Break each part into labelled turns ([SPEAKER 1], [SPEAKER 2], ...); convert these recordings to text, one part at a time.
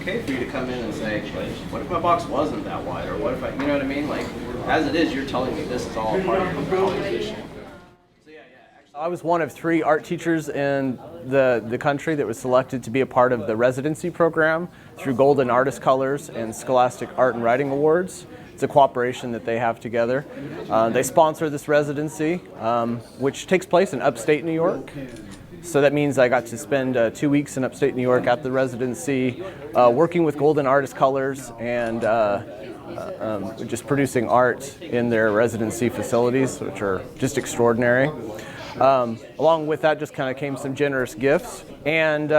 [SPEAKER 1] okay for you to come in and say, what if my box wasn't that wide, or what if I, you know what I mean? Like, as it is, you're telling me this is all a part of your composition. I was one of 3 art teachers in the country that was selected to be a part of the residency program through Golden Artist Colors and Scholastic Art and Writing Awards. It's a cooperation that they have together. They sponsor this residency, which takes place in upstate New York. So that means I got to spend 2 weeks in upstate New York at the residency, working with Golden Artist Colors and just producing art in their residency facilities, which are just extraordinary. Along with that just kind of came some generous gifts, and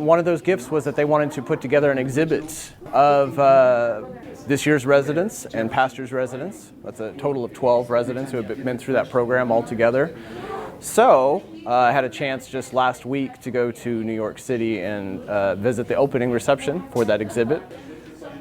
[SPEAKER 1] one of those gifts was that they wanted to put together an exhibit of this year's residents and past year's residents. That's a total of 12 residents who have been through that program altogether. So I had a chance just last week to go to New York City and visit the opening reception for that exhibit.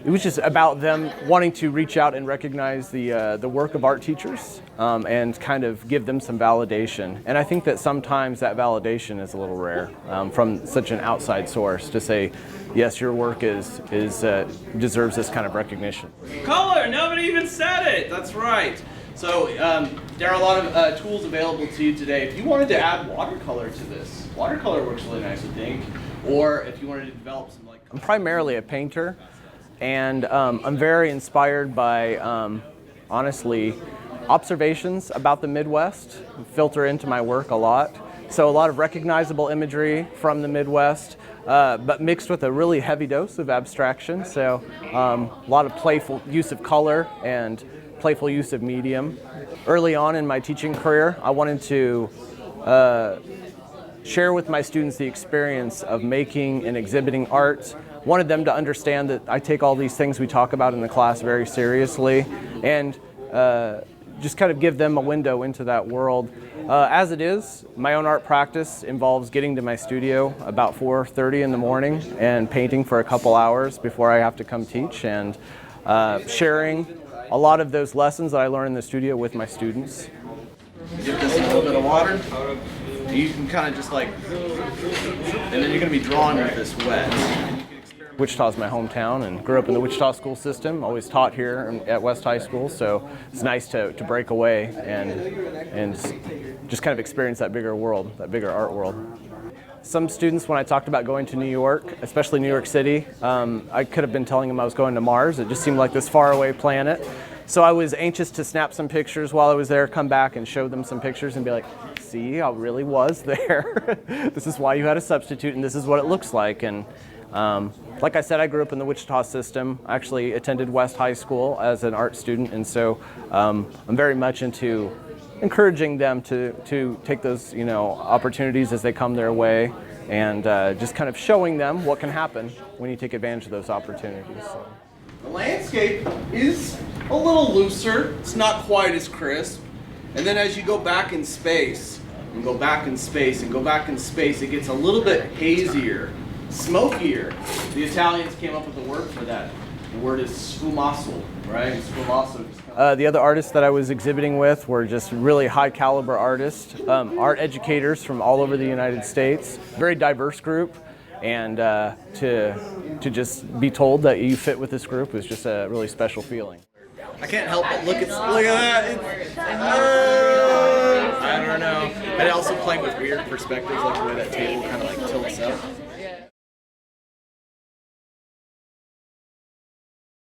[SPEAKER 1] It was just about them wanting to reach out and recognize the work of art teachers and kind of give them some validation. And I think that sometimes that validation is a little rare from such an outside source to say, yes, your work deserves this kind of recognition. Color, nobody even said it. That's right. So there are a lot of tools available to you today. If you wanted to add watercolor to this, watercolor works really nice, I think. Or if you wanted to develop some like... I'm primarily a painter. And I'm very inspired by, honestly, observations about the Midwest filter into my work a lot. So a lot of recognizable imagery from the Midwest, but mixed with a really heavy dose of abstraction. So a lot of playful use of color and playful use of medium. Early on in my teaching career, I wanted to share with my students the experience of making and exhibiting art. Wanted them to understand that I take all these things we talk about in the class very seriously, and just kind of give them a window into that world. As it is, my own art practice involves getting to my studio about 4:30 in the morning and painting for a couple hours before I have to come teach, and sharing a lot of those lessons that I learn in the studio with my students. Give this a little bit of water. You can kind of just like, and then you're going to be drawing with this wet. Wichita's my hometown and grew up in the Wichita school system. Always taught here at West High School, so it's nice to break away and just kind of experience that bigger world, that bigger art world. Some students, when I talked about going to New York, especially New York City, I could have been telling them I was going to Mars. It just seemed like this faraway planet. So I was anxious to snap some pictures while I was there, come back and show them some pictures and be like, see, I really was there. This is why you had a substitute and this is what it looks like. And like I said, I grew up in the Wichita system. I actually attended West High School as an art student, and so I'm very much into encouraging them to take those opportunities as they come their way, and just kind of showing them what can happen when you take advantage of those opportunities. So. The landscape is a little looser. It's not quite as crisp. And then as you go back in space, and go back in space, and go back in space, it gets a little bit hazier, smokier. The Italians came up with a word for that. The word is sfumato, right? Sfumato. The other artists that I was exhibiting with were just really high caliber artists, art educators from all over the United States. Very diverse group, and to just be told that you fit with this group was just a really special feeling. I can't help but look at that. I don't know. And also playing with weird perspectives, like the way that table kind of like tilts.